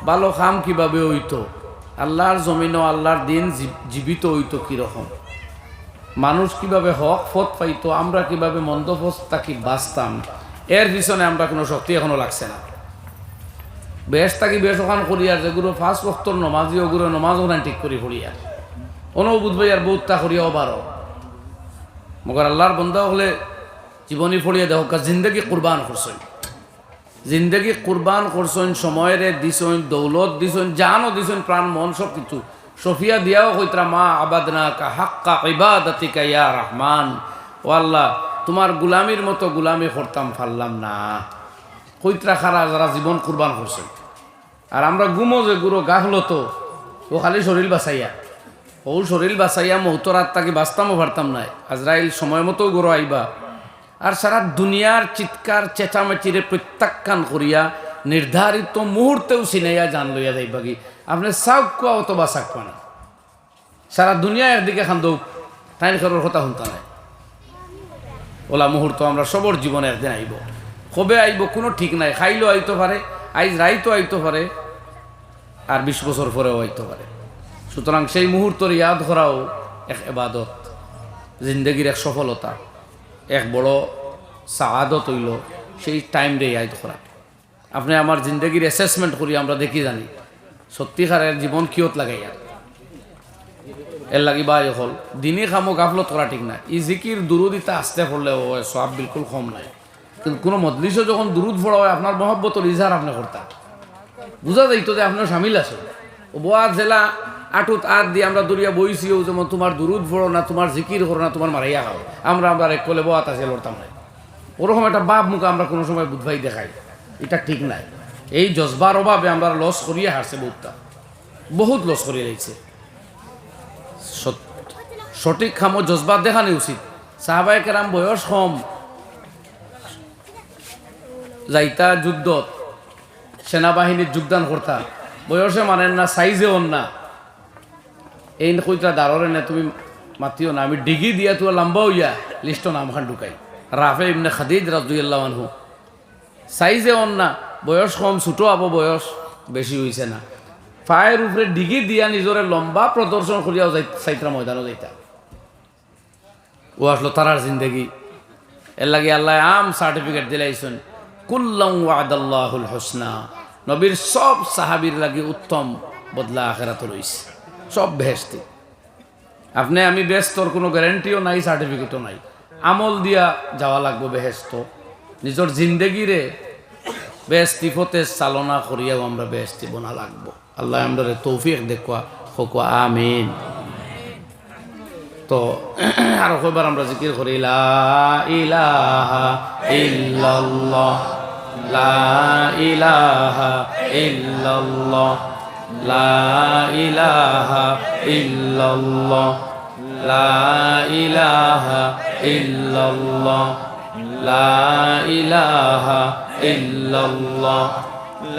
ভালো খাম কিভাবে হইতো, আল্লাহর জমিন ও আল্লাহর দিন জীবিত হইতো কিরকম, মানুষ কিভাবে হক পথ পাইতো, আমরা কিভাবে মন্দ পথ তাকে বাঁচতাম, এর পিছনে আমরা কোনো শক্তি এখনো লাগছে না। বেশ তাকে বেশ ওখান করিয়ার যেগুলো ফার্স্ট বক্তর নমাজি ওগুলো নমাজ ওখান ঠিক করি করিয়ার অনুভূত ভাই আর বহুতটা করিয়াও বারো মগর আল্লাহর বন্ধা হলে জীবনী ফড়িয়ে দেহ জিন্দগি কুরবান করছেন, জিন্দগি কুরবান করছেন, সময়ের দিছেন, দৌলত দিছেন, জানও দিছেন, প্রাণ মন সব কিছু সফিয়া দিয়াও কইতরা মা আবাদনা কা হাক্কা ইবাদাতিকা ইয়া রহমান, ও আল্লাহ তোমার গুলামির মতো গুলামি করতাম পারলাম না। কইতরা খারা যারা জীবন কুরবান করছেন। আর আমরা গুমো যে গুরো গাহলত ও খালি শরীর বাঁচাইয়া, ও শরীর বাঁচাইয়া মৌতর আত্মাকে বাঁচতামও পারতাম না। আজরাইল সময় মতো গরো আইবা আর সারা দুনিয়ার চিৎকার চেঁচামেচিরে প্রত্যাখ্যান করিয়া নির্ধারিত মুহূর্তেও সিনাইয়া জান লইয়া যাইবা কি আপনি চাওক কোয়া অথবা চাক না, সারা দুনিয়া একদিকে খান দৌক টাইন খাবার কথা শুনতা নাই। ওলা মুহূর্ত আমরা সবর জীবনে একদিন আইব, কবে আইব কোনো ঠিক নাই, খাইলেও আইতে পারে, আইজ রাইতো আইতে পারে, আর 20 বছর পরেও আইতে পারে। সুতরাং সেই মুহূর্তের ইয়াদ করাও এক ইবাদত, জিন্দগির এক সফলতা, এক বড় সাআদত হইল সেই টাইম রে ইয়াদ করা। আপনি আমার জিন্দগির অ্যাসেসমেন্ট করি আমরা দেখি জানি সত্যিকারের জীবন কিয়ত লাগাইয়া এর লাগি বা হল দিনই খামো গাফলত করা ঠিক না। ই জিকির দুরুদ ইতা আসতে পড়লে সব বিলকুল কম নাই, কিন্তু কোনো মজলিসও যখন দুরুদ পড়া হয় আপনার মহব্বতর ইজহার আপনি করতাম বুঝা যাইতো যে আপনার সামিল আছে। ও বোয়া জেলা আটুত আট দিয়ে আমরা দরিয়া বইছিও, যেমন তোমার দুরুদ পড়ো না, তোমার জিকির করো না, তোমার মারাইয়া খাও, আমরা এক কলে বোয়াত আছে লড়তাম না। ওরকম একটা বাপ মুখ আমরা কোনো সময় বুধভাই দেখাই, এটা ঠিক নাই। এই জজবার অভাবে আমরা লস করিয়ে হারছে, বহুত লস করিয়ে রয়েছে। সঠিক খামো জজবার দেখানো উচিত। সাহাবায়ে কেরাম বয়স কম যাইতা যুদ্ধত সেনাবাহিনীর যোগদান করতা, বয়সে মানেন না, সাইজে অন না, এই কইতা দাঁড়রে না তুমি মাতিও না, আমি ডিগি দিয়া তুয়া লম্বা হইয়া লিস্ট নাম খান ঢুকাই। রাফে ইবনে খাদিজ রাদিয়াল্লাহু আনহু সাইজে অন না, বয়স কম, ছোটো আবো বয়স বেশি হইছে না, পায়ের উপরে ডিগি দিয়া নিজরে লম্বা প্রদর্শন করিয়াও চাইত্রা ময়দানও যাইতা। ও আসলো তারার জিন্দগি। এর লাগে আল্লাহ আম সার্টিফিকেট দিলাইছেন, কুল্লাম ওয়াদাল্লাহুল হুসনা। নবীর সব সাহাবীর লাগে উত্তম বদলা আখিরাতে রইছে, সব বেহেশতি। আপনি আমি বেহেশতর কোনো গ্যারান্টিও নাই, সার্টিফিকেটও নাই, আমল দিয়া যাওয়া লাগবে বেহেশত। নিজের জিন্দগিরে বেহেশতি পথে চালনা করিয়াও আমরা বেহেশতি বনা লাগবো। আল্লাহ আমরা তৌফিক দেখুয়া হোক, আমিন। তো আরো কয়বার আমরা জিকির করি লা ইলাহা ইল্লাল্লাহ, লা ইলাহা ইল্লাল্লাহ, লা ইলাহা ইল্লাল্লাহ, লা ইলাহা ইল্লাল্লাহ, লা ইলাহা ইল্লাল্লাহ,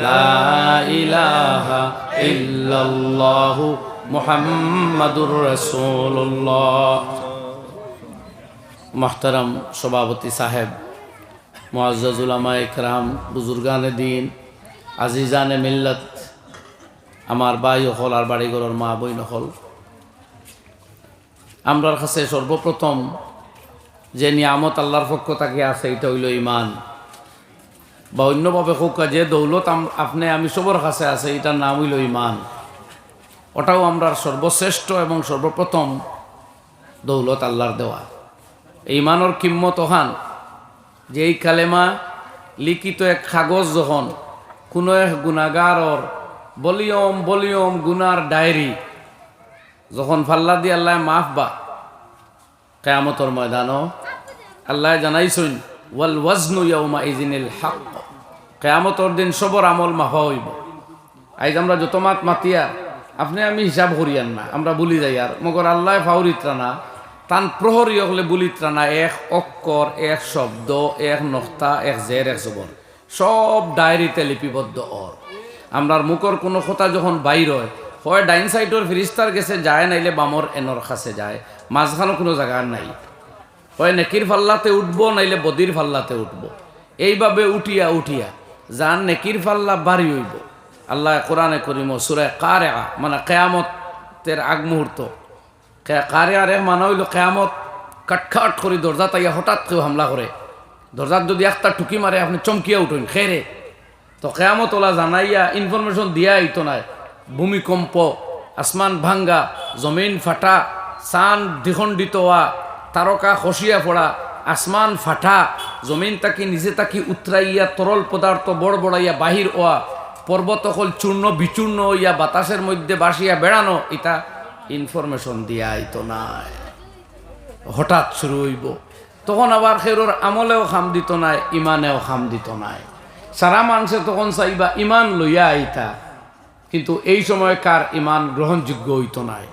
লা ইলাহা ইল্লাল্লাহ মুহাম্মাদুর রাসূলুল্লাহ। মুহতারাম সভাপতি সাহেব, মুআজ্জাজ উলামা ইকরাম, বুজুর্গানে দিন, আজিজানে মিল্লত, আমার ভাই হল আর বাড়িঘরের মা বই নহল, আমরার কাছে সর্বপ্রথম যে নিয়ামত আল্লাহর পক্ষ থেকে আছে এটা হইল ইমান, বা অন্যভাবে হোক যে দৌলত আপনি আমি সবর কাছে আছে এটার নাম হইল ইমান। ওটাও আমরা সর্বশ্রেষ্ঠ এবং সর্বপ্রথম দৌলত আল্লাহর দেওয়া। ইমানর কিম্মত ওখান যে এই কালেমা লিখিত এক কাগজ যখন কোনো এক গুণাগারর বলিয়ম বলিয়ম গুনার ডায়েরি যখন ফাল্লা দিয়ে আল্লাহ মাফ বা কিয়ামতের ময়দানও আল্লাহ জানাইছেন ওয়াল ওয়াজনু ইয়াউমা ইযিনিল হক, কিয়ামতের দিন সবর আমল মাফা হইব। আজ আমরা যত মাত মাতিয়া আপনি আমি হিসাব করিয়ান না, আমরা বলি যাই আর মগর আল্লাহ ফাউরিত্রা না, তান প্রহরী হলে বলিত্রা না, এক অক্ষর, এক শব্দ, এক নক্তা, এক জের, এক জবর সব ডায়েরিতে লিপিবদ্ধ। ওর আমরার মুখর কোনো কথা যখন বাইর হয় ডাইন সাইডের ফিরিস্তার গেছে যায়, নাইলে বামর এনর কাছে যায়, মাঝখানো কোনো জায়গা নাই, হয় নেকির ফাল্লাতে উঠবো নাইলে বদির ফাল্লাতে উঠবো। এইভাবে উঠিয়া উঠিয়া যান নেকির ফাল্লা বাড়ি হইব, আল্লাহ কোরআনে করিম সূরা কারিআ মানে কিয়ামতের আগ মুহূর্ত, কারিআর মানে হইল কিয়ামত কাটখাট করে দরজা তাইয়া হঠাৎ কেউ হামলা করে, দরজার যদি একটা টুকি মারে আপনি চমকিয়া উঠেন খেরে, তো কিয়ামত ওলা জানাইয়া ইনফরমেশন দিয়া আইতো নাই। ভূমিকম্প, আসমান ভাঙ্গা, জমিন ফাটা, চাঁদ দ্বিখণ্ডিত হওয়া, তারকা খসিয়া পড়া, আসমান ফাটা, জমিন তাকি নিজে তাকি উতরাইয়া তরল পদার্থ বড় বড়াইয়া বাহির হওয়া, পর্বত হল চূর্ণ বিচূর্ণ হইয়া বাতাসের মধ্যে বাসিয়া বেড়ানো, এটা ইনফরমেশন দিয়া আইতো নাই, হঠাৎ শুরু হইব। তখন আবার খেরোর আমলেও খাম দিত নাই, ইমানেও খাম দিত নাই। সারা মানুষে তখন চাইবা ইমান লইয়া আইতা, কিন্তু এই সময় কার ইমান গ্রহণযোগ্য হইতো নাই।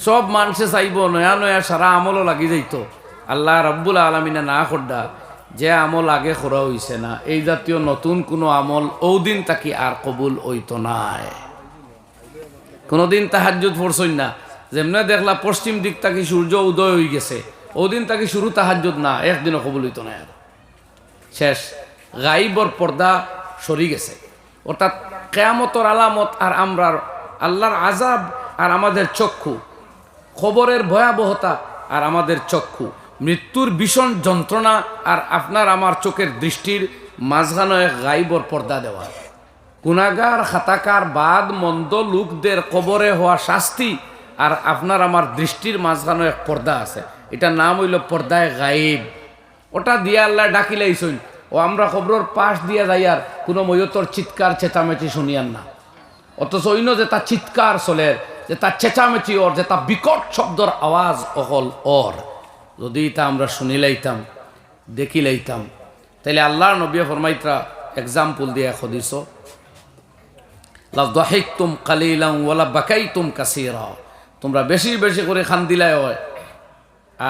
সব মানুষে চাইব নয়া নয়া সারা আমলও লাগি যাইত। আল্লাহ রাব্বুল আলামিনে না করডা যে আমল আগে করা হইছে না, এই জাতীয় নতুন কোনো আমল ওদিন তাকি আর কবুল হইতো নাই। কোনোদিন তাহাজ্জুদ পড়ছই না, যেমনে দেখলা পশ্চিম দিক তাকি সূর্য উদয় হয়ে গেছে, ওদিন তাকি শুরু তাহাজ্জুদ না, একদিনও কবুল হইতো না। আর শেষ, গাইবর পর্দা সরি গেছে। অর্থাৎ কিয়ামতের আলামত আর আমরার আল্লাহর আযাব আর আমাদের চক্ষু, খবরের ভয়াবহতা আর আমাদের চক্ষু, মৃত্যুর ভীষণ যন্ত্রণা আর আপনার আমার চোখের দৃষ্টির মাঝখানে গাইবর পর্দা দেওয়া। গুনাহগার খাতাকার বাদ মন্দ লোকদের কবরে হওয়া শাস্তি আর আপনার আমার দৃষ্টির মাঝখানে এক পর্দা আছে, এটার নাম হইল পর্দায় গায়েব। ওটা দিয়া আল্লাহ ডাকিলাইছইন, ও আমরা খবরের পাশ দিয়া যাই আর কোনো ময়তর চিৎকার চেঁচামেচি শুনিয়ান না। অথচ অন্য যে তার চিৎকার চলে, যে তার চেঁচামেচি ওর, যে তার বিকট শব্দর আওয়াজ অকল ওর, যদি তা আমরা শুনি লাইতাম, দেখি লাইতাম, তাইলে আল্লাহর নবী ফরমাইতরা এক্সাম্পল দিয়া খদিস, লা দাহিকতুম কালিলান ওয়ালা বাকাইতুম কাসীরা, তোমরা বেশি বেশি করে খান্দিলাই হয়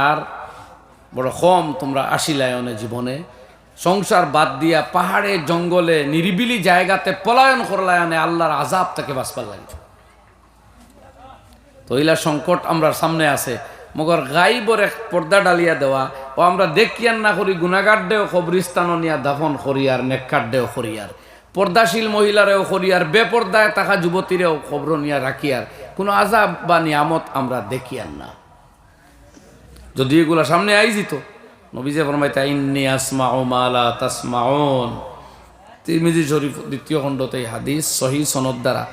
আর বড় কম তোমরা আসিলাই জীবনে। সংসার বাদ দিয়া পাহাড়ে জঙ্গলে নিরিবিলি জায়গাতে পলায়ন করলাই আল্লাহর আযাব থেকে বাঁচবার লাগে। তো ইলা সংকট আমরা সামনে আছে, মগর গাইবর এক পর্দা ডালিয়া দেওয়া, ও আমরা দেখিয়ান না করি গুনাহগার দেও কবরিস্তান নিয়া দাফন করি আর নেককার দেও করি আর পর্দাশীল মহিলারেও করি আর বেপর্দায় থাকা যুবতীরেও কবর নিয়া রাখি আর কোনো আযাব বা নিয়ামত আমরা দেখিয়ান না। যদি এগুলা সামনে আই যেত, নবীজি ফরমাইতা ইন্নী আসমাউ মা লা তাসমাউন, তিরমিজি শরীফ 2য় খণ্ডতে হাদিস সহিহ সনদ দ্বারা,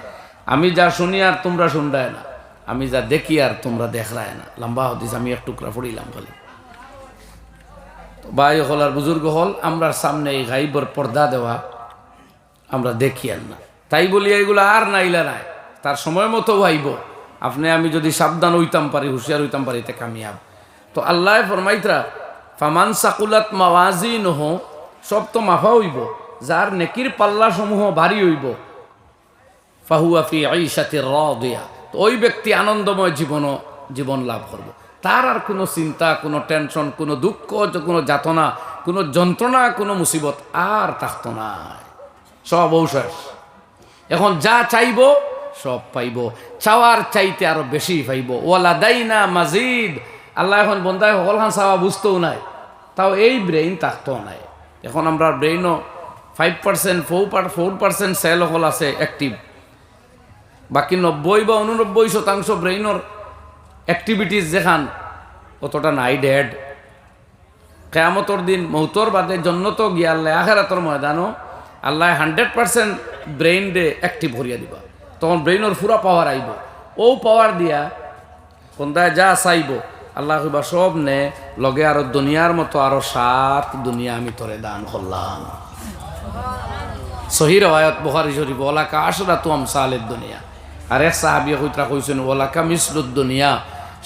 আমি যা শুনি আর তোমরা শুনরায় না, আমি যা দেখি আর তোমরা দেখরায় না। লম্বা হাদিস, আমি এক টুকরা পড়িলাম খালি। ভাই হল আর বুজুর্গ হল, আমরা সামনে এই গাইবর পর্দা দেওয়া আমরা দেখি আর না, তাই বলি এইগুলো আর নাইলা নাই, তার সময় মতো আইব। আপনি আমি যদি সাবধান হইতাম পারি, হুঁশিয়ার হইতাম পারি, তে কামিয়াব। তো আল্লাহ ফরমাইতরা ফামান সাকুলাত মাওয়াজিনহু, সব তো মাফা হইব, যার নেকির পাল্লা সমূহ ভারী হইব, ফাহুয়া ফি আইশাতির রাদিয়া, তো ওই ব্যক্তি আনন্দময় জীবন লাভ করব। তার আর কোনো চিন্তা, কোনো টেনশন, কোনো দুঃখ, কোনো যাতনা, কোনো যন্ত্রণা, কোনো মুসিবত আর থাকতো না, সব ঔষধ। এখন যা চাইব সব পাইব, চাওয়ার চাইতে আরো বেশি পাইব। ওয়ালাদাইনা মাজিদ, আল্লাহ এখন বন্দায় সকলখান চাওয়া বুঝতেও নাই, তাও এই ব্রেইন থাকতেও নাই। এখন আমরা ব্রেইনও 5% 4% সেল হল আছে অ্যাক্টিভ, বাকি 90 বা 89% ব্রেইনের অ্যাক্টিভিটিস যেখান অতটা নাই ডেড। কিয়ামতের দিন মৌতর বাদে জন্নত গিয়া আল্লাহ আখিরাতের ময়দানও আল্লাহ 100% ব্রেইন ডে অ্যাক্টিভ করিয়া দিবা, তখন ব্রেইনের পুরা পাওয়ার আইব। ও পাওয়ার দিয়া কোনটায় যা চাইব আল্লাহ কইবা সব নে, লগে আরো দুনিয়ার মতো আরো 7 দুনিয়া আমি তোরে দান করলাম। সহিহ riwayat বুখারী শরীফ, ওয়ালাকা আশরাতু আমসালিদ দুনিয়া। আর এক সাহাবী কইতরা কইছেন ওয়ালাকা মিসলুদ দুনিয়া,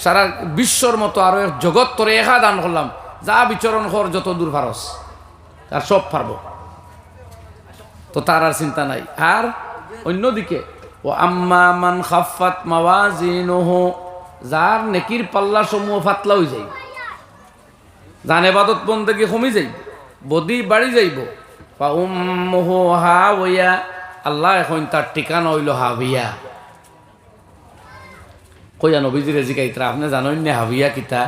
সারা বিশ্বর মতো আরো এক জগৎ তোরে একা দান করলাম, যা বিচরণ কর যত দূর পারস, আর সব পারবো। তো তার আর চিন্তা নাই। আর অন্যদিকে ও আম্মা মান খাফফাত মাওয়াজিনুহু, যার নেকির পাল্লা সমূহ ফাতলা হয়ে যাইব, জান ইবাদত বন্দেগী কমি যাইব, বদি বাড়ি যাইব, ফা উম্মুহু হাওয়া, আল্লাহ এখন তার ঠিকানা হইল হাবিয়া। কইয়া নবীজিরে জিগাইতরা আপনি জানেন না হাবিয়া কিতা?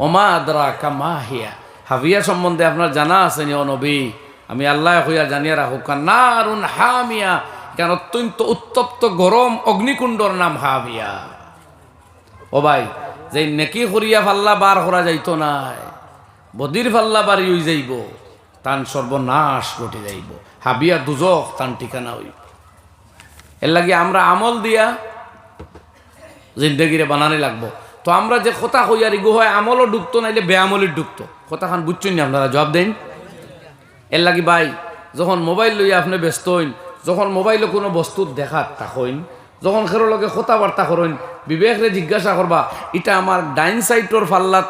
ওমা আদরাকা মা হিয়া, হাবিয়া সম্বন্ধে আপনার জানা আছে নি ও নবী? আমি আল্লাহ কইয়া জানিয়া রাখো, নারুন হামিয়া, কেন অত্যন্ত উত্তপ্ত গরম অগ্নিকুণ্ডর নাম হাবিয়া। ও ভাই, যে নেকি করিয়া ফাল্লা বার করা যাইতো নাই, বদির ফাল্লা বাড়ি হয়ে যাইব, তান সর্বনাশ ঘটে যাইব। হাবিয়া দুজক তান ঠিকানা হইব। এর লাগে আমরা আমল দিয়া জিন্দগিরে বানানি লাগবো। তো আমরা যে কথা কইয়ারি গো হয় আমলও ডুবতো নাইলে বেআমলির ডুবতো। কথা খান বুঝছেন না আপনারা, জবাব দেন। এর লাগি ভাই, যখন মোবাইল লইয়া আপনি ব্যস্ত হইন, যখন মোবাইলে কোনো বস্তু দেখাত তাকইন, যখন খেরো লগে কথাবার্তা করেন, বিবেকরে জিজ্ঞাসা করবা এটা আমার ডাইন সাইডর ফাল্লাত,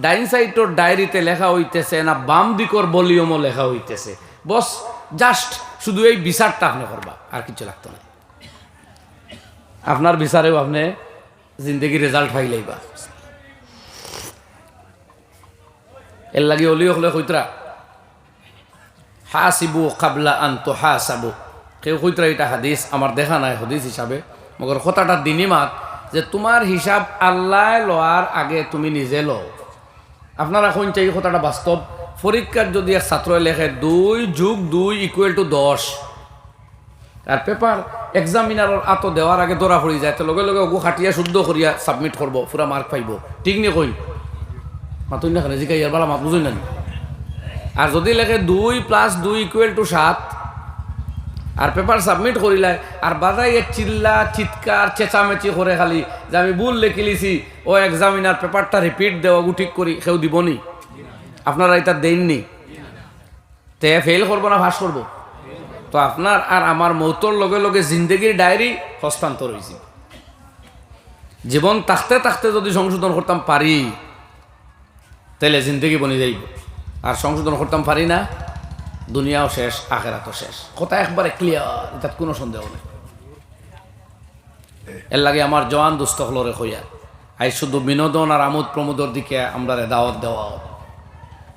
ডাইন সাইডর ডায়েরিতে লেখা হইতেছে না বাম দিকর ভলিউমও লেখা হইতেছে। বস জাস্ট শুধু এই বিচারটা আপনি করবা, আর কিছু লাগতো না। আপনার বিচারেও আপনি জিন্দগির রেজাল্ট পাইলেইবা। এর লাগে অলি হলে কইতরা হাসিবু কাবলা আন তুহাসাবু। কেউ কইতরা এটা হাদিস, আমার দেখা নাই হাদিস হিসাবে, মগর কথাটা দিনই মাত যে তোমার হিসাব আল্লাহ লওয়ার আগে তুমি নিজে লও। আপনারা কোন চাই কথাটা বাস্তব। পরীক্ষার যদি এক ছাত্র লেখে 2+2 = 10, আর পেপার এক্সামিনারের আত দেওয়ার আগে ধরা পড়ি যায়, তো লগে লগে ওগু খাটিয়া শুদ্ধ করিয়া সাবমিট করবো, পুরা মার্ক পাইব, ঠিক নি কই মাতুই না খানে জিকাই বালা মাত বুঝুই না। আর যদি লেখে 2+2 = 7 আর পেপার সাবমিট করিলাই আর বাজাই চিল্লা চিৎকার চেঁচামেচি করে খালি যে আমি ভুল লেখি লিছি, ও এক্সামিনার পেপারটা রিপিট দেওয়া গু ঠিক করি, কেউ দিবনি। আপনারা এটা দেননি, তে ফেল করবো না পাস করবো? তো আপনার আর আমার মৌতর লগে লগে জিন্দগির ডায়েরি হস্তান্তর হয়েছে। জীবন থাকতে থাকতে যদি সংশোধন করতাম পারি, তাহলে জিন্দগি বনে যাইব। আর সংশোধন করতাম পারি না, দুনিয়াও শেষ, আখেরাতও শেষ। কথা একবারে ক্লিয়ার, এটা কোনো সন্দেহ নেই। এর লাগে আমার জওয়ান দুস্থ হলরে কইয়া আই শুধু বিনোদন আর আমোদ প্রমোদর দিকে আমরা দাওয়াত দেওয়া।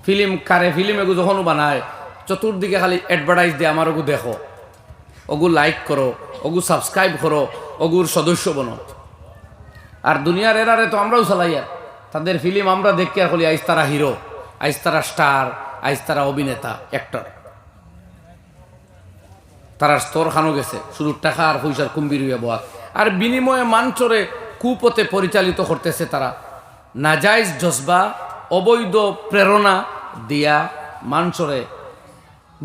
ফিল্ম কারে ফিল্ম এগু যখনও বানায় চতুর্দিকে খালি অ্যাডভার্টাইজ দিয়ে আমার ওগু দেখো, ওগু লাইক করো, ওগু সাবস্ক্রাইব করো, ওগুর সদস্য বনো। আর দুনিয়ার এরারে তো আমরাও চালাইয়া, তাদের ফিল্ম আমরা দেখি আর বলি আইস তারা হিরো, আইস তারা স্টার, আইস তারা অভিনেতা, অ্যাক্টর। তারা স্তর খানো গেছে শুধু টাকা আর পয়সার কুম্বির হইয়া বয়া, আর বিনিময়ে মানচরে কুপথে পরিচালিত করতেছে তারা। নাজাইজ জজবা, অবৈধ প্রেরণা দিয়া মানচরে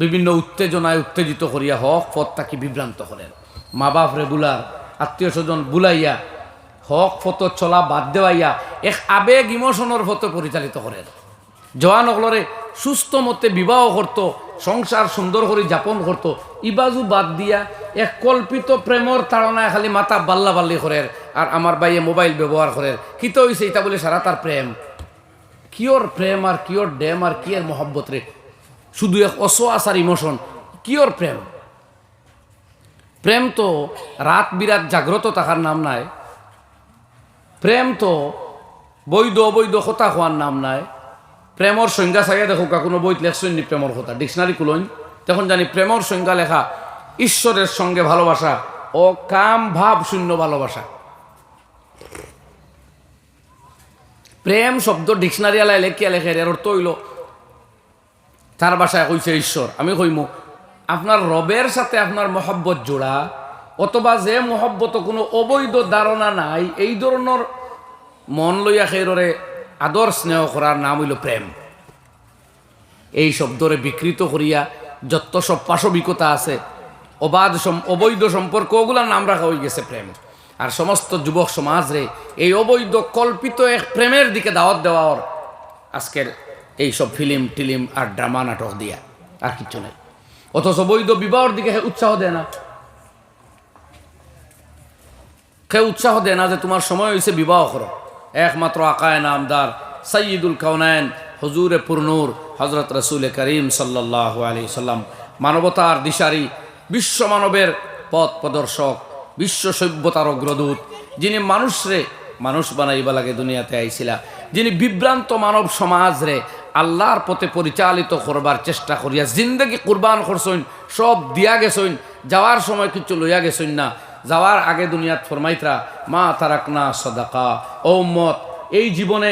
বিভিন্ন উত্তেজনায় উত্তেজিত করিয়া হক পথ তাকে বিভ্রান্ত করেন। মা বাপ রেগুলার, আত্মীয় স্বজন বুলাইয়া হক ফত চলা বাদ দেওয়াইয়া এক আবেগ ইমোশনের ফতো পরিচালিত করেন। জওয়ান অকলরে সুস্থ মতে বিবাহ করত, সংসার সুন্দর করে যাপন করত, ইবাজু বাদ দিয়া এক কল্পিত প্রেমর তাড়নায় খালি মাথা বাল্লা বাল্লি করেন। আর আমার বাইয়ে মোবাইল ব্যবহার করেন, কিতো হইছে এটা বলে সারা তার প্রেম। কিওর প্রেম আর কিওর ডেম আর কিয়ের মহব্বত রে, শুধু এক অসোয়াশার ইমোশন। কিওর প্রেম? প্রেম তো রাত বিরাত জাগ্রত থাকার নাম নাই। প্রেম তো বৈধ অবৈধ কথা হওয়ার নাম নাই। প্রেমর সংজ্ঞা চাইয়া দেখো কোনো বইত লেখছেন নি প্রেমর কথা? ডিকশনারি খুলইন তখন জানি প্রেমর সংজ্ঞা লেখা ঈশ্বরের সঙ্গে ভালোবাসা ও কাম ভাব শূন্য ভালোবাসা। প্রেম শব্দ ডিকশনারি আলায় লেখিয়া লেখে এর অর্থ হইল তার ভাষায় কইছে ঈশ্বর। আমি কইমু আপনার রবের সাথে আপনার মহব্বত জোড়া, অথবা যে মহব্বত কোনো অবৈধ ধারণা নাই, এই ধরনের মন লইয়া সেইরে আদর স্নেহ করার নাম হইল প্রেম। এই শব্দরে বিকৃত করিয়া যত সব পাশবিকতা আছে, অবৈধ সম্পর্ক, ওগুলার নাম রাখা হয়ে গেছে প্রেম। আর সমস্ত যুবক সমাজ রে এই অবৈধ কল্পিত এক প্রেমের দিকে দাওয়াত দেওয়ার আজকের এই সব ফিল্ম টিলিম আর ড্রামা নাটক দিয়া, আর কিছু নেই। অথচ বৈধ বিবাহর দিকে উৎসাহ দেয় না, কেউ উৎসাহ দেয় না যে তোমার সময় হয়েছে বিবাহ করো। একমাত্র আকায় নামদার সৈয়দুল কাউনাইন হুজুরে পুরনূর হজরত রসুল করিম সাল্লাল্লাহু আলাইহি সাল্লাম, মানবতার দিশারি, বিশ্ব মানবের পথ প্রদর্শক, বিশ্ব সভ্যতার অগ্রদূত, যিনি মানুষ বানাইবা লাগে দুনিয়াতে আইছিলা, যিনি বিভ্রান্ত মানব সমাজ রে আল্লাহর পথে পরিচালিত করবার চেষ্টা করিয়া জিন্দগি কুরবান করছেন, সব দিয়া গেছেন, যাওয়ার সময় কিছু লইয়া গেছেন না। যাওয়ার আগে দুনিয়াত ফরমাইতরা মা তারাকনা সাদাকা, ও উম্মত এই জীবনে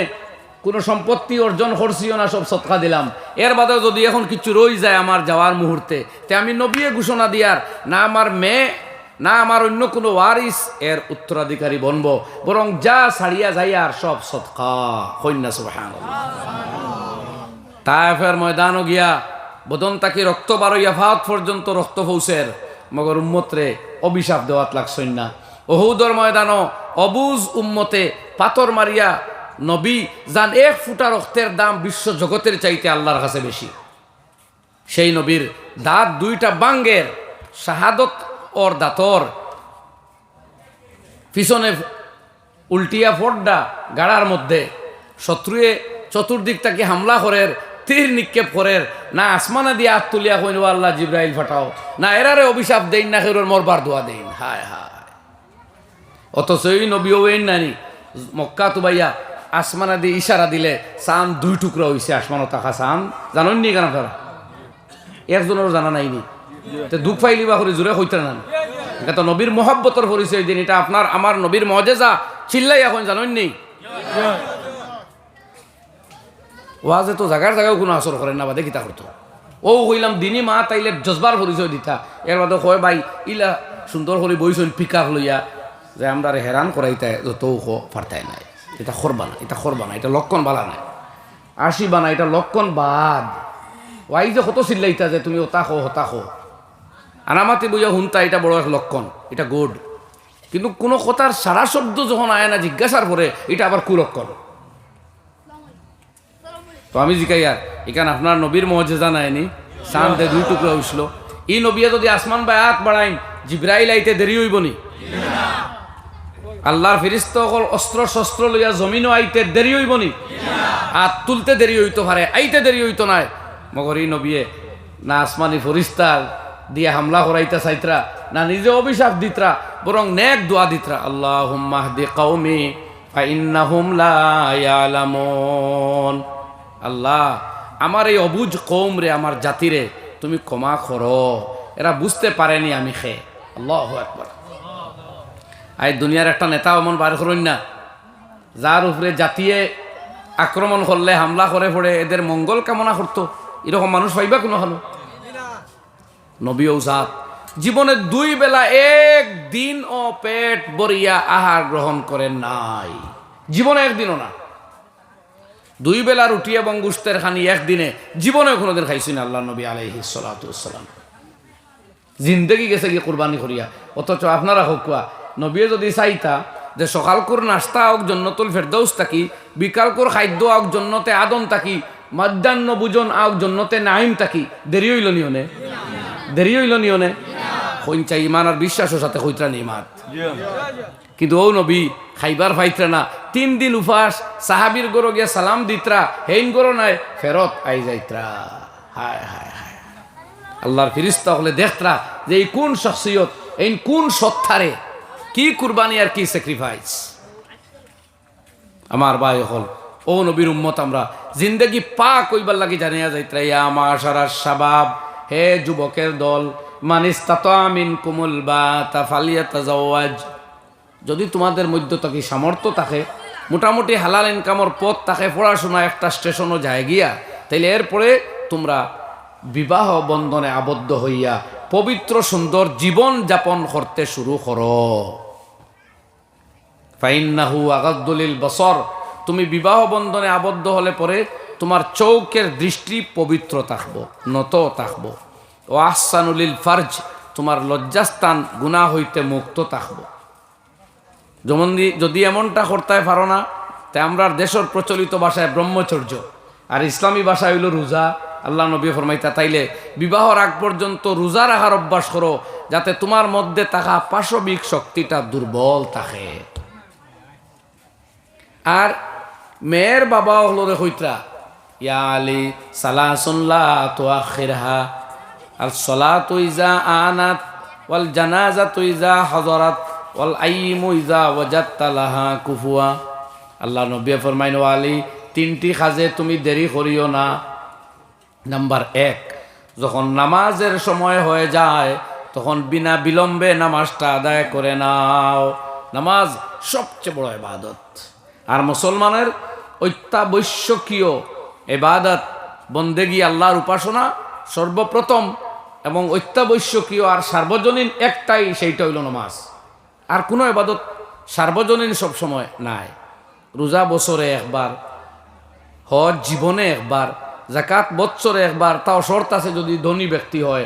কোনো সম্পত্তি অর্জন করছিও না, সব সদকা দিলাম। এর বাদেও যদি এখন কিছু রই যায় আমার যাওয়ার মুহূর্তে, তে আমি নবী ঘোষণা দিয়ার না আমার মেয়ে না আমার অন্য কোনো ওয়ারিস এর উত্তরাধিকারী বনব, বরং যা ছাড়িয়া যাই আর সব সদকা। কন্যা সুবহানাল্লাহ। তায়েফের ময়দানও গিয়া বদন তাকি রক্ত বারইয়া ফাত পর্যন্ত রক্ত পৌঁছের, মগর উম্মতরে অভিশাপ দেওয়াত লাগছই না। ওহুদর ময়দানও অবুজ উম্মতে পাথর মারিয়া নবী যান এক ফুটা রক্তের দাম বিশ্ব জগতের চাইতে আল্লাহর কাছে বেশি। সেই নবীর দাঁত দুইটা বাঙ্গের, শাহাদত ওর দাঁতর পিছনে উল্টিয়া ফোড্ডা গাড়ার মধ্যে শত্রুয়ে চতুর্দিক তাকে হামলা করের, তীর নিক্ষেপ করের, না আসমানা দিয়ে হাত তুলিয়া কইন আল্লাহ জিব্রাইল ফাটাও, না এরারে অভিশাপ দেন, না কেউ মরবার দোয়া দেন। হায় হায়। অথচ এই নবী ওইন নানি মক্কা তুবাইয়া আসমানা দিয়ে ইশারা দিলে চান দুই টুকরা হয়েছে। আসমানও তাকা চান জানেন নি কেন আপনারা? একজনেরও জানা নাইনি। দুঃখ পাইলি বা করে জোরে হইতে না, এটা তো নবীর মোহাব্বতর পরিচয় দিন। এটা আপনার আমার নবীর মজেজা চিল্লাই এখন জানেন নি। ওয়াজে তো জায়গার জায়গায় কোনো আসর করেন না, বা দেখি তা করতো। ও কইলাম দিনই মা তাইলে জজবার পরিচয় দিতা, এর বাদে কয় ভাই ইলা সুন্দর করে বইছেন পিকাক লইয়া যে আমরা হেরান করাইতে যত পারতাই নাই। এটা খরবা না, এটা খরবা না, এটা লক্ষণ বালা নাই, আসিবা না, এটা লক্ষণ বাদ। ওয়াই যে কত চিল্লাইতা যে তুমি ওতা খো হতা খো, আনামাতি বুঝা হুনতা, এটা বড় এক লক্ষণ, এটা গুড। কিন্তু কোনো কথার সারা শব্দ যখন আয় না জিজ্ঞাসার পরে, এটা আবার কুলক্ষণ। তো আমি জিকাই আর এখানে আপনার নবীর মজেজা নাইনি, শান্তে দুই টুকরা হইছিল। এই নবিয়া যদি আসমান বা হাত বাড়াইন, জিব্রাইল আইতে দেরি হইব নি? আল্লাহর ফেরেশতা সকল অস্ত্র শস্ত্র লইয়া জমিনও আইতে দেরি হইব নি? হাত তুলতে দেরি হইতো পারে, আইতে দেরি হইতো নাই। মগর এই নবিয়ে না আসমানি ফেরেশতা দিয়ে হামলা করাইতা চাইতরা, না নিজে অভিশাপ দিতরা, বরং নেক দোয়া দিতরা। আল্লাহুম্মা হদি কওমি ফাইন্নাহুম লা ইয়ালামুন। আল্লাহ আমার এই অবুজ কওম রে, আমার জাতিরে তুমি ক্ষমা করো, এরা বুঝতে পারেনি আমি খে। আল্লাহু আকবার। আই দুনিয়ার একটা নেতা অমন বার করেন না, যার উপরে জাতিয়ে আক্রমণ করলে হামলা করে পড়ে এদের মঙ্গল কামনা করতো, এরকম মানুষ পাইবা কোনো হলো? নবী ও জাত জীবনে দুই বেলা একদিন ও পেট ভরিয়া আহার গ্রহণ করেন নাই, জীবনে একদিনও না। দুই বেলা রুটি এবং গুস্তের খানি একদিনে জীবনে কোনোদিন খাইছেন আল্লাহ নবী আলাইহিস সালাতু ওয়াস সালাম। জিন্দেগি গেছে গিয়ে কুরবানি করিয়া। অথচ আপনারা হোকুয়া নবী যদি চাইতা যে সকালকুর নাস্তা হোক জন্নতুল ফেরদৌস থাকি, বিকালকুর খাদ্য হোক জন্নতে আদম থাকি, মধ্যাহ্ন ভোজন হোক জন্নতে নাইম থাকি, দেরি হইল নিয়নে? দেরি হইল নিয়নে? কইনচা ইমান আর বিশ্বাসের সাথে কইত্রা নিমাত। কিন্তু ও নবী খাইবার ফাইত্রা না, 3 দিন উপাস, সাহাবীর গরো গিয়া সালাম দিত্রা, হেইন গরো নাই ফেরত আই যাইত্রা। হায় হায় হায়। আল্লাহর ফেরেশতা হলে দেখত্রা যে এই কোন শখসিয়ত, এই কোন সত্তারে কি কুরবানি আর কি স্যাক্রিফাইস। আমার ভাই হল ও নবীর উম্মত, আমরা জিন্দেগি পাক কইবার লাগি জানিয়া যাইত্রা। ইয়া মাশারাস শাবাব, হে যুবকের দল, মানিস্তাতা মিনকুমুল বাতা ফালিয়াতাজাওয়াজ, যদি তোমাদের মধ্যে থাকি সামর্থ্য থাকে, মোটামুটি হালাল ইনকামের পথ থাকে, পড়াশোনা একটা স্টেশনও যায় গিয়া, তাইলে এরপরে তোমরা বিবাহ বন্ধনে আবদ্ধ হইয়া পবিত্র সুন্দর জীবন যাপন করতে শুরু করো। ফাইন্নাহু আগাদ্দুলিল বসর, তুমি বিবাহ বন্ধনে আবদ্ধ হলে পরে তোমার চৌকের দৃষ্টি পবিত্র থাকবো, নত থাকবো। ও আহসানুলিল ফারজ, তোমার লজ্জাস্থান গুনাহ হইতে মুক্ত থাকবো। যেমন যদি এমনটা করতে পারো না, তাই আমরা দেশের প্রচলিত ভাষায় ব্রহ্মচর্য, আর ইসলামী ভাষায় হইল রোজা। আল্লাহ নবী ফরমাইতা তাইলে বিবাহর আগ পর্যন্ত রোজা রাখার অভ্যাস করো, যাতে তোমার মধ্যে থাকা পাশবিক শক্তিটা দুর্বল থাকে। আর মেয়ের বাবা হলো রে হইত্রা, ইয়া আলী সালাসুন লা তুআখিরহা, আল সালাতু ইজা আনাত, ওয়াল জানাজাতু ইজা হযরাত, ওয়াল আইমু ইজা ওয়াজাদতা লাহা কুফুয়া। আল্লাহ নবী ফরমাইন, ও আলী 3টি কাজে তুমি দেরি করিও না। নাম্বার 1, যখন নামাজের সময় হয়ে যায় তখন বিনা বিলম্বে নামাজটা আদায় করে নাও। নামাজ সবচেয়ে বড় ইবাদত, আর মুসলমানের অত্যাবশ্যকীয় ইবাদত বন্দেগী, আল্লাহর উপাসনা সর্বপ্রথম এবং অত্যাবশ্যকীয় আর সার্বজনীন একটাই, সেইটা হইল নামাজ। আর কোনো ইবাদত সার্বজনীন সবসময় নাই। রোজা বছরে একবার, হজ জীবনে একবার, যাকাত বৎসরে একবার, তাও শর্ত আছে যদি ধনী ব্যক্তি হয়,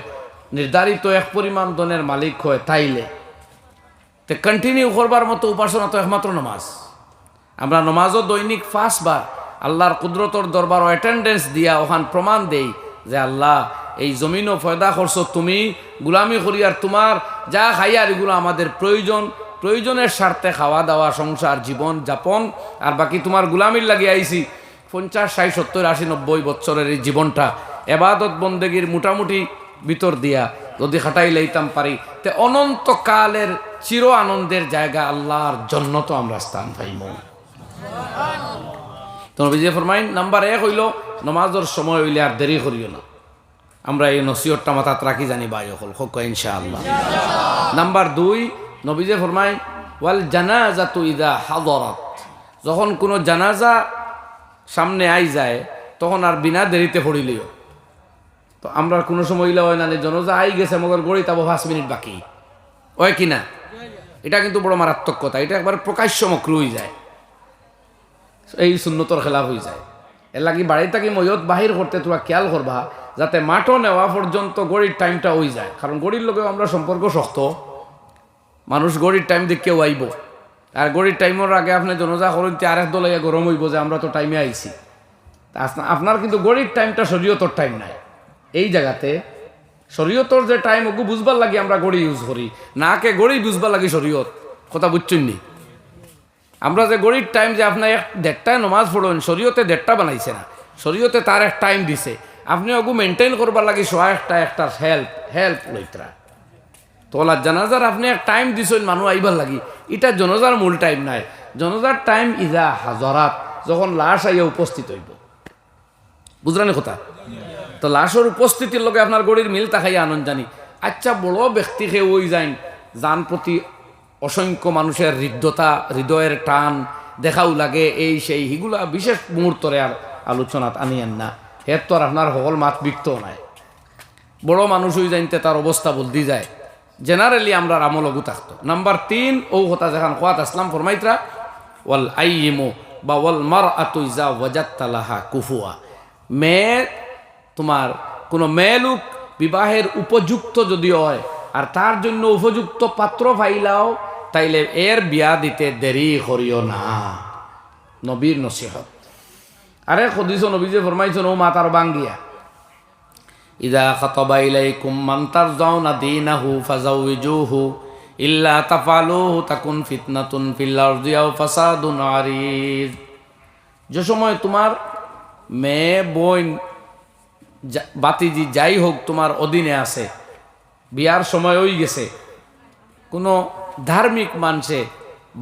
নির্ধারিত এক পরিমাণ ধনের মালিক হয়, তাইলে তে কন্টিনিউ করবার মতো উপাসনা তো একমাত্র নামাজ। আমরা নামাজও দৈনিক 5 বার আল্লাহর কুদরতর দরবার অ্যাটেন্ডেন্স দিয়া ওখান প্রমাণ দেই যে আল্লাহ এই জমিনও ফয়দা করছো তুমি, গুলামি করি, আর তোমার যা খাইয়ার এগুলো আমাদের প্রয়োজনের স্বার্থে খাওয়া দাওয়া, সংসার, জীবন যাপন, আর বাকি তোমার গুলামির লাগিয়ে আইছি। 50, 60, 70, 80, 90 বছরের এই জীবনটা এবাদত বন্দেগীর মোটামুটি ভিতর দিয়া যদি খাটাই লইতাম পারি, তে অনন্তকালের চির আনন্দের জায়গা আল্লাহর জন্য তো আমরা স্থান পাইব। তো নবীজি ফরমাইন, নাম্বার 1 হইল নমাজের সময় হইলে আর দেরি করিও না। আমরা এই নসিহতটা মাথাত রাখি জানি ভাই হল হোক ইনশাআল্লাহ। নাম্বার 2, নবীজি ফরমাইন ওয়াল জানাজাতু ইযা হাদারাত, যখন কোনো জানাজা সামনে আই যায় তখন আর বিনা দেরিতে পড়িলিও। তো আমরা কোনো সময় ইলা হয় না যে জানাজা আই গেছে মগর গড়ি তাবো 5 মিনিট বাকি হয় কিনা, এটা কিন্তু বড় মারাত্মক কথা। এটা একবার প্রকাশ্য মকরু হয়ে যায়, এই সুন্নতর খেলাফ হয়ে যায়। এর লাগি বাড়ি থাকি ময়ত বাহির করতে তোরা খেয়াল করবা যাতে মাঠও নেওয়া পর্যন্ত গড়ির টাইমটা হয়ে যায়। কারণ গড়ির লোকেও আমরা সম্পর্ক শক্ত, মানুষ গড়ির টাইম দিয়ে কেউ আইব, আর গড়ির টাইমের আগে আপনি জনজা করেন আরেক দল গরম হইব যে আমরা তো টাইমে আইছি। আপনার কিন্তু গড়ির টাইমটা শরীয়তর টাইম নাই। এই জায়গাতে শরীয়তর যে টাইম ওগু বুঝবার লাগে আমরা গড়ি ইউজ করি, না কে গড়ি বুঝবার লাগে শরীয়ত, কথা বুঝছেন নি? আমরা যে গড়ির টাইম যে আপনার 1:30টায় নমাজ পড়েন, শরীয়তে 1:30টা বানাইছে না, শরীয়তে তার এক টাইম দিছে। আপনি ওগু মেনটেন করবার লাগে 1:15 হেল্প লইতরা। তোলা জানাজার আপনি এক টাইম দিছেন মানুষ আইবার লাগি, এটা জনজার মূল টাইম নাই। জনজার টাইম ইজা হাজারাত, যখন লাশ আইয়া উপস্থিত হইব। বুঝলেন কথা? তো লাশের উপস্থিতির লগে আপনার গড়ির মিল তাকাইয়া আনন্দ জানি। আচ্ছা, বড় ব্যক্তিকে ওই যাইন যান প্রতি অসংখ্য মানুষের হৃদ্যতা, হৃদয়ের টান দেখাও লাগে, এই সেই হিগুলা বিশেষ মুহূর্তরে আর আলোচনাত আনিয়েন না। হের তো আর আপনার সকল মাত বিকতেও নাই। বড় মানুষ হয়ে জানতে তার অবস্থা বলতে যায়, জেনারেলি আমরা আমলগু থাকতো। নাম্বার 3, ও কথা যেখান খোয়াত আসলাম ফরমাইতরা ওয়াল আইমু বা ওয়াল মারআতু ইজা ওয়াজাদতা লাহা কুফুয়া, মেয়ে তোমার কোনো মেয়ে লোক বিবাহের উপযুক্ত যদি হয় আর তার জন্য উপযুক্ত পাত্র পাইলাও, তাইলে এর বিয়া দিতে দেরি করিও না। নবীর নসিহত। আরে খদিস নবী যে ফরমাইছেন ও মাতার বাঙ্গিয়া, ইদা খাতাবা ইলাইকুম মান তারজাউনা দীনাহু ফাজাউইজুহু ইল্লা তাফালুহু তাকুন ফিতনাতুন ফিল আরদি আও ফাসাদুন আরিদ। যে সময় তোমার মেয়ে বোন বাতিজি যাই হোক তোমার অধীনে আছে, বিয়ার সময় হয়ে গেছে, কোনো ধার্মিক মানুষে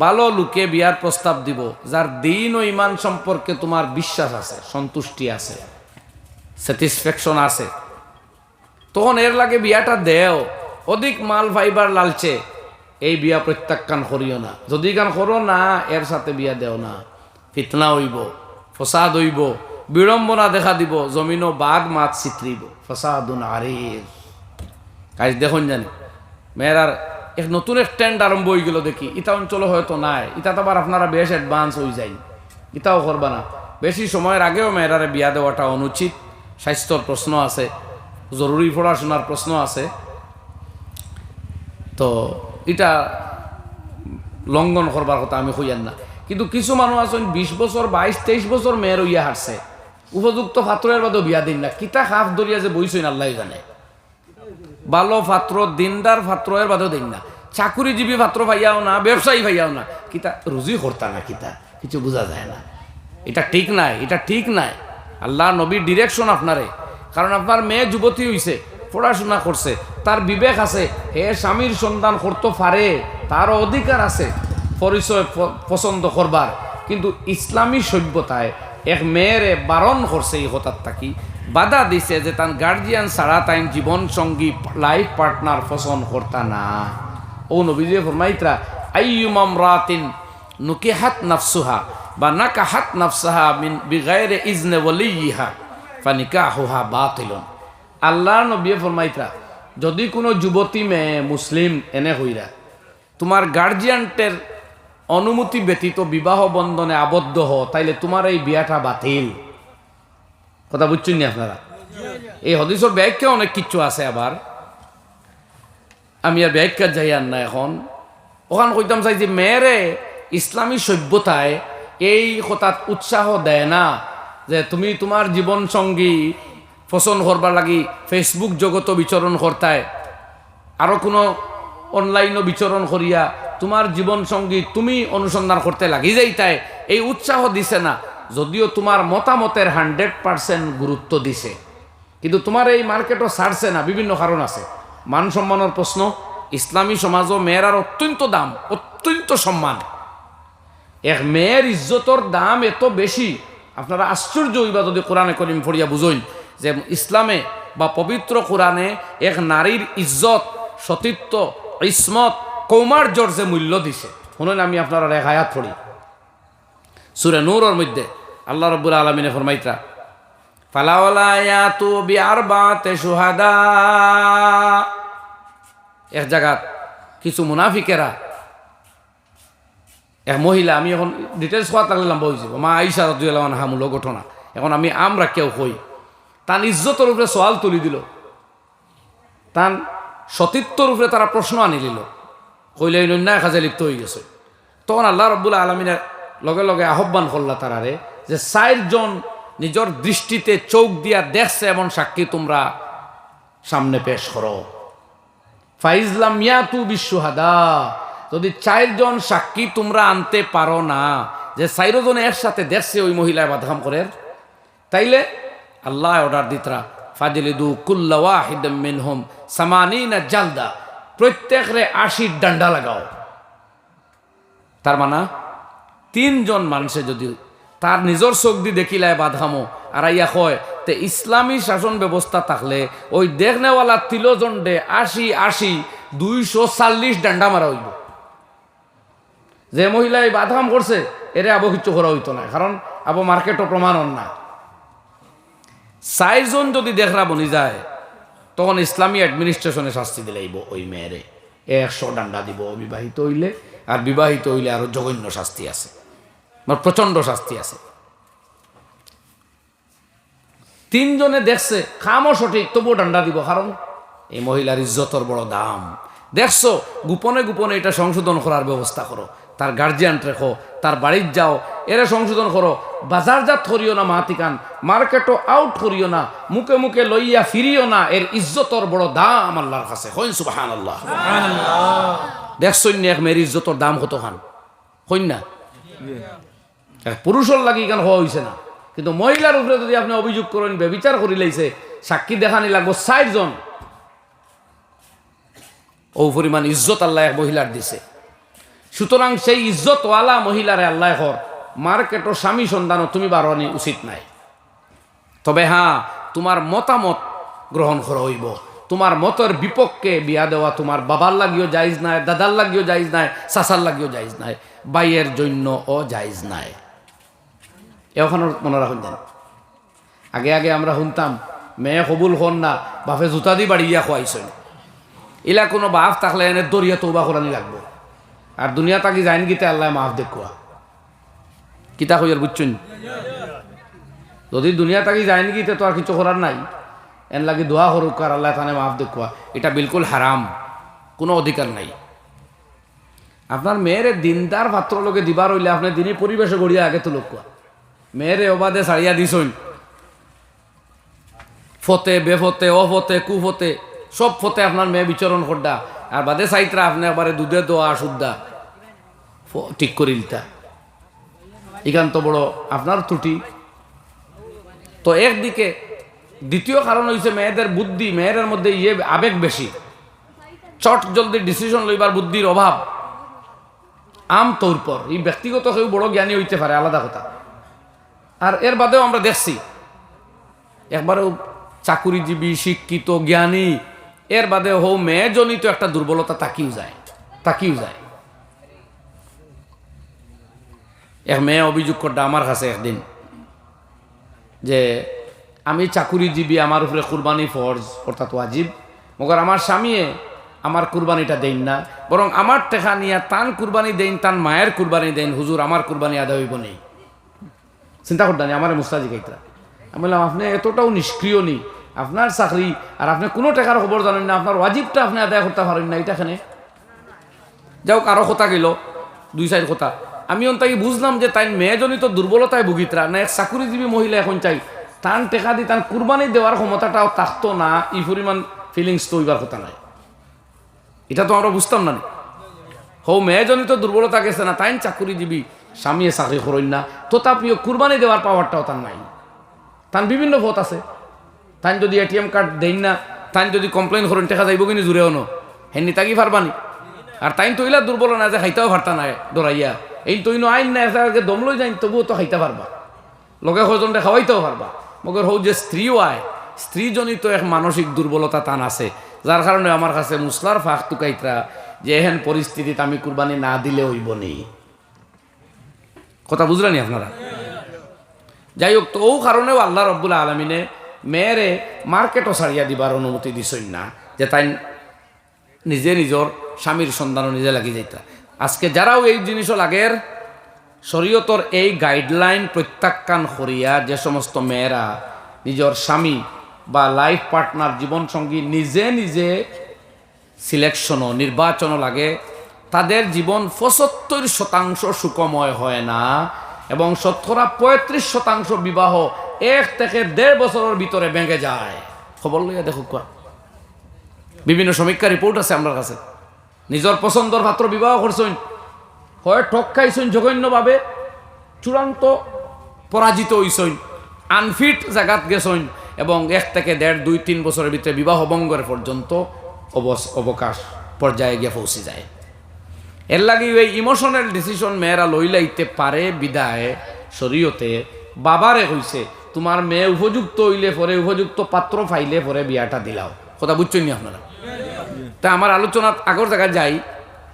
ভালো লোকে বিয়ার প্রস্তাব দিব যার দিন ও ইমান সম্পর্কে তোমার বিশ্বাস আছে, সন্তুষ্টি আছে, স্যাটিসফ্যাকশন আছে, তখন এর লাগে বিয়াটা দেও। অধিক মাল ফাইবার লালচে এই বিয়া প্রত্যাখ্যান করিও না। যদি গান করো না, এর সাথে বিয়া দেও না, ফিতনা হইব, ফসাদ হইব, বিড়ম্বনা দেখা দিব, জমিনও বাঘ মাছ চিত্রিব, ফসাদুন আরিজ। কাজ দেখুন জানি মেয়েরার এক নতুন এক ট্রেন্ড আরম্ভ হয়ে গেল দেখি, ইটা অঞ্চল হয়তো নাই, ইটা তো আবার আপনারা বেশ অ্যাডভান্স হয়ে যায়, ইটাও করবা না। বেশি সময়ের আগেও মেয়েরারে বিয়া দেওয়াটা অনুচিত। স্বাস্থ্যর প্রশ্ন আছে, জরুরি পড়াশোনার প্রশ্ন আছে, তো এটা লঙ্ঘন করবার কথা আমি কইয়ান না। কিন্তু কিছু মানুষ আছেন 20 বছর 22-23 বছর মেয়ের ইয়া হারছে, উপযুক্ত পাত্রের বাদেও বিয়া দিন না। কিতা খাফ দরিয়া যে বইছেন আল্লাহ জানে। ভালো পাত্র, দিনদার পাত্রের বাদেও দিন না, চাকুরিজীবী পাত্র ভাইয়াও না, ব্যবসায়ী ভাইয়াও না, কিতা রুজি করতা না, কিতা কিছু বোঝা যায় না। এটা ঠিক নাই, এটা ঠিক নাই। আল্লাহ নবীর ডিরেকশন আপনারে, কারণ আপনার মেয়ে যুবতী হইছে, পড়াশোনা করছে, তার বিবেক আছে, হে স্বামীর সন্ধান করতে পারে, তার অধিকার আছে পরিচয় পছন্দ করবার। কিন্তু ইসলামী সভ্যতায় এক মেয়েরে বারণ করছে, এই হঠাৎ থাকি বাধা দিছে যে তার গার্জিয়ান ছাড়া তাই জীবন সঙ্গী লাইফ পার্টনার পছন্দ করতা না। ও নবীজি ফরমাইতরা আইয়ুম আমরাতিন নুকিহাত নাফসুহা বা নাকাহাত নাফসাহা মিন বিগাইরি ইজনে ওয়ালিয়িহা ফানিকাহুহা বাতিলুন। আল্লাহ নবী ফরমাইতরা যদি কোনো যুবতী মেয়ে মুসলিম এনে হইরা তোমার গার্জিয়ানটের অনুমতি ব্যতীত বিবাহ বন্ধনে আবদ্ধ তাইলে তোমার এই বিয়াটা বাতিল। কথা বুঝছেন না আপনারা? এই হদিসের ব্যাখ্যা অনেক কিছু আছে। আবার আমি আর ব্যাখ্যা যাই আর না এখন ওখান কইতাম চাই যে মেয়েরে ইসলামী সভ্যতায় এই কথাত উৎসাহ দেয় না যে তুমি তোমার জীবন সঙ্গী পছন্দ করবার লাগি ফেসবুক জগত বিচরণ করতায়, আরো কোনো অনলাইনও বিচরণ করিয়া তোমার জীবন সঙ্গী তুমি অনুসন্ধান করতে লাগি যাইতায়, এই উৎসাহ দিছে না। যদিও তোমার মতামতের 100% গুরুত্ব দিছে, কিন্তু তোমার এই মার্কেটও ছাড়ছে না। বিভিন্ন কারণ আছে। মান সম্মানের প্রশ্ন, ইসলামী সমাজও মেয়েরার অত্যন্ত দাম, অত্যন্ত সম্মান। এক মেয়ের ইজ্জতর দাম এত বেশি, আপনারা আশ্চর্য হইবা যদি কোরআনে করিম পড়িয়া বুঝইন যে ইসলামে বা পবিত্র কোরআনে এক নারীর ইজ্জত, সতীত্ব, ইসমত, কৌমার্যর যে মূল্য দিছে। শুনুন, আমি আপনারা এক আয়াত পড়ি সূরা নূরের মধ্যে আল্লাহ রাব্বুল আলামিন ফরমাইতা ফালাওলা ইয়াতু বিআরবাতি শুহাদা। এক জায়গাত কিছু মুনাফিকেরা, এক মহিলা, আমি এখন ডিটেলস কোয়া লাগলাম বলছি, মা আয়েশা রাদিয়াল্লাহু আনহা মূল ঘটনা। এখন আমরা কেউ কই তার ইজ্জতের উপরে সওয়াল তুলি দিল, তার সতীত্বর উপরে তারা প্রশ্ন আনি দিল, কইলে অন্যায় কাজে লিপ্ত হয়ে গেছে। তখন আল্লাহ রাব্বুল আলামিনের লগে লগে আহ্বান করলা তারারে যে 4 জন নিজের দৃষ্টিতে চোখ দিয়া দেখছে এমন সাক্ষী তোমরা সামনে পেশ করো। ফাইজলাম ইয়াতু বিশুহাদা, যদি 4 জন সাক্ষী তোমরা আনতে পারো না, যে 4 জন একসাথে দেখছে ওই মহিলায় বাদকাম করে, তাইলে আল্লাহ অর্ডার দিতরা ফাজিলিদু কুল্লা ওয়াহিদাম মিনহুম 80 জালদা, প্রত্যেকরে 80 ডান্ডা লাগাও। তার মানে 3 জন মানুষে যদি তার নিজের চোখ দিয়ে দেখিলায় বাদহামো আর আইয়া কয়, তে ইসলামী শাসন ব্যবস্থা থাকলে ওই দেখনেওয়ালা 3 জন ডে 80 240 ডান্ডা মারা হইব। যে মহিলা এই বাদহাম করছে এরে আবো কিচ্ছু করা হইতো না, কারণ আবো মার্কেটও প্রমাণ না। 4 জন যদি দেখরা বনি যায়, তখন ইসলামী অ্যাডমিনিস্ট্রেশনে শাস্তি দিলাইব ওই মেয়েরে, 100 ডান্ডা দিব অবিবাহিত হইলে, আর বিবাহিত হইলে আরো জঘন্য শাস্তি আছে, প্রচন্ড শাস্তি আছে। 3 জনে দেখছে খামও সঠিক, তবুও ডান্ডা দিব, কারণ এই মহিলার ইজ্জতর বড় দাম। দেখছো গোপনে গোপনে এটা সংশোধন করার ব্যবস্থা করো, তার গার্জিয়ান রেখো, তার বাড়ির যাও, এরা সংশোধন করো। বাজারজাত করিও না মাতিকান, মার্কেটও আউট করিও না, মুখে মুখে লইয়া ফিরিও না। এর ইজ্জতর বড় দাম আল্লাহর কাছে। হইন সুবহানাল্লাহ। দেখছো এক মেয়ের ইজ্জতর দাম কত খান, হইন না? পুরুষের লাগি কেন হওয়া হয়েছে না, কিন্তু মহিলার উপরে যদি আপনি অভিযোগ করেন, ব্যভিচার করি লাইছে, সাক্ষী দেখানি লাগবো 4 জন। ও পরিমাণ ইজ্জত আল্লাহ এক মহিলার দিছে। সুতরাং সেই ইজ্জতওয়ালা মহিলারে আল্লাহ হর মার্কেটও স্বামী সন্ধানও তুমি বাড়ানি উচিত নাই। তবে হ্যাঁ, তোমার মতামত গ্রহণ করা হইব। তোমার মতের বিপক্ষে বিয়া দেওয়া তোমার বাবার লাগিও জায়েজ নাই, দাদার লাগিও জায়েজ নাই, চাচার লাগিও জায়েজ নাই, বাইয়ের জন্য ও জায়েজ নাই। এখন মনে রাখুন দেন, আগে আগে আমরা শুনতাম মেয়ে কবুল হন না, বাপে জুতা দি বাড়িয়া খোয়াইছেন। ইলা কোনো বাপ থাকলে এনে দরিয়া তৌবা করানি লাগবো, আর দুনিয়া তাকি যাইন গীতে আল্লাহ মাফ দেখুয়া কিতা কইয়ার বুঝছেন। যদি দুনিয়া তাকি যাইন গীতে তো আর কিছু করার নাই, এন লাগি দোয়া করুক আর আল্লাহ তানে মাফ দেখুয়া, এটা বিলকুল হারাম, কোনো অধিকার নাই। আপনার মেয়েরে দিনদার পাত্র লোকে দিবার হইলে আপনি দিনই পরিবেশে গড়িয়া আগে তো লোক মেয়েরে অবাদে ছাড়িয়া দিছইন, ফতে বেফতে অফতে কুফতে সব ফতে আপনার মেয়ে বিচরণ করডা, আর বাদে সাইতরা আপনি আবার দুধে দোয়া সুদ্দা ঠিক করিলতা, এখান তো বড় আপনার ত্রুটি। তো একদিকে দ্বিতীয় কারণ হইছে মেয়েদের বুদ্ধি, মেয়েদের মধ্যে আবেগ বেশি, চট জলদি ডিসিশন লইবার বুদ্ধির অভাব। আম তোর পর এই ব্যক্তিগত কেউ বড় জ্ঞানী হইতে পারে, আলাদা কথা। আর এর বাদেও আমরা দেখছি একবারও চাকুরিজীবী শিক্ষিত জ্ঞানী, এর বাদে হৌ মেয়ে জনিত একটা দুর্বলতা তাকিও যায়। এক মেয়ে অভিযোগ করতে আমার কাছে একদিন যে আমি চাকুরিজীবী, আমার উপরে কুরবানি ফরজ অর্থাৎ ওয়াজিব, মগর আমার স্বামীয়ে আমার কুরবানিটা দেন না, বরং আমার টেকা নিয়ে তান কুরবানি দেন, তান মায়ের কুরবানি দেন, হুজুর আমার কুরবানি আদায় হইব নেই। চিন্তা করতেন আমার মুস্তাজি গাইতরা। আমি বললাম আপনি এতটাও নিষ্ক্রিয় নেই, আপনার চাকরি আর আপনি কোনো টাকার খবর জানেন না, আপনার ওয়াজিবটা আপনি আদায় করতে পারেন না, এটাখানে যাও কারো কথা গেল 2-4 কথা। আমি তাকে বুঝলাম যে তাই মেয়েজনিত দুর্বলতায় ভুগিতরা না, এক চাকুরিজীবী মহিলা এখন চাই তান টেকা দি তান কুরবানি দেওয়ার ক্ষমতাটাও থাকতো না, এই পরিমাণ ফিলিংস তো হইবার কথা নাই। এটা তো আমরা বুঝতাম না। মেয়েজনিত দুর্বলতা গেছে না, তাই চাকুরিজীবী স্বামী চাকরি করেন না, তথাপিও কুরবানি দেওয়ার পাওয়ারটাও তার নাই। তার বিভিন্ন পথ আছে। তাই যদি এটিএম কার্ড দেন না, তাই যদি কমপ্লেন করেন টেকা যাইব কিন্তু জুড়েও ন হেননি তাকি পারবানি। আর তাই তো ইলা দুর্বল না যে খাইতেও পারতা নাই ডরাইয়া, এই তৈন আইন না দম লই যাই তবুও তো খাইতে পারবা, লগে হজনটা খাওয়াইতেও পারবা। মগর হৌ যে স্ত্রীও আয়, স্ত্রীজনিত এক মানসিক দুর্বলতা তান আছে, যার কারণে আমার কাছে মুসলার ফাঁক টুকাইতরা যে এহেন পরিস্থিতিতে আমি কুরবানি না দিলে হইব নি। কথা বুঝলেনি আপনারা? যাই হোক, তো ও কারণেও আল্লাহ রব্বুল আলমিনে মেয়েরে মার্কেটও ছাড়িয়া দিবার অনুমতি দিছই না, যে তাই নিজে নিজের স্বামীর সন্তানও নিজে লাগি যাইতা। আজকে যারাও এই জিনিসও লাগের শরীয়তর এই গাইডলাইন প্রত্যাখ্যান করিয়া যে সমস্ত মেয়েরা নিজের স্বামী বা লাইফ পার্টনার জীবনসঙ্গী নিজে নিজে সিলেকশনও নির্বাচনও লাগে, তাদের জীবন 75% সুখময় হয় না, এবং 35% বিবাহ 1 থেকে 1.5 বছরের ভিতরে ভেঙে যায়। খবর লইয়া দেখো, বিভিন্ন সমীক্ষা রিপোর্ট আছে আমার কাছে। নিজের পছন্দর পাত্র বিবাহ করছেন, হয় ঠক খাইছেন জঘন্যভাবে, চূড়ান্ত পরাজিত হইছেন, আনফিট জায়গাত গেছেন, এবং 1 থেকে 1.5, 2, 3 বছরের ভিতরে বিবাহ ভঙ্গের পর্যন্ত অবকাশ পর্যায়ে গিয়ে পৌঁছে যায়। এর লাগে এই ইমোশনাল ডিসিশন মেয়েরা লইলাইতে পারে বিদায় শরীয়তে বাবারে হইছে তোমার মেয়ে উপযুক্ত হইলে পরে, উপযুক্ত পাত্র পাইলে পরে বিয়াটা দিলাও। কথা বুঝছেন নি আপনারা? তা আমার আলোচনা আগর জায়গায় যাই,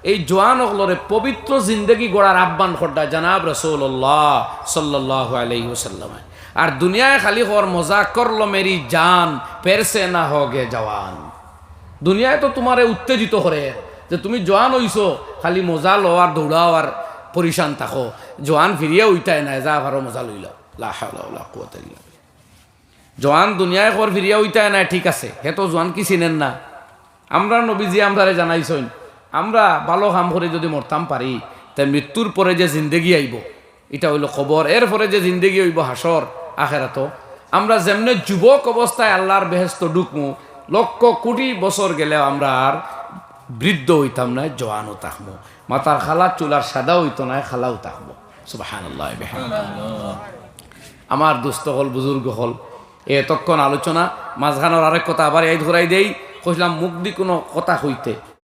এই জোয়ান অকলরে পবিত্র জিন্দগি গড়ার আহ্বান করটা জানাব রাসূলুল্লাহ সাল্লাল্লাহু আলাইহি ওয়াসাল্লাম। আর দুনিয়ায় খালি হওয়ার মজা করলো মেরি জান পেরসে না হোগে জওয়ান। দুনিয়ায় তো তোমারে উত্তেজিত করে যে তুমি জোয়ান হইছো, খালি মজা লো আর দৌড়াও আর পরিশান থাকো, জোয়ান ফিরিয়া উইতায় নাই, যা ভালো মজা লইলাও। লা হাওলা ওয়ালা কুওয়াতা ইল্লা বিল্লাহ। জোয়ান দুনিয়ায় কর ফিরিয়া উইতায় নাই, ঠিক আছে, হে তো জোয়ান কি চিনেন না? আমরা নবীজি আমরারে জানাইছেন, আমরা ভালো কাম করে যদি মরতাম পারি, তাই মৃত্যুর পরে যে জিন্দেগি আইব এটা হইল কবর, এর পরে যে জিন্দেগি হইব হাসর আখেরাত। আমরা যেমনে যুবক অবস্থায় আল্লাহর বেহেশত ঢুকমু, লক্ষ কোটি বছর গেলেও আমরা আর বৃদ্ধ হইতাম না, জওয়ানও থাকবো, মাথার খালা চুলার সাদা হইতো না, খালাও থাকবো। সুবহানাল্লাহ বিহামদিহি। আমার দুস্থ হল, বুজুর্গ হল, এতক্ষণ আলোচনা মাঝখানোর আরেক কথা আবার এই ধরাই দেই, কইলাম মুখ দি কোনো কথা হইতে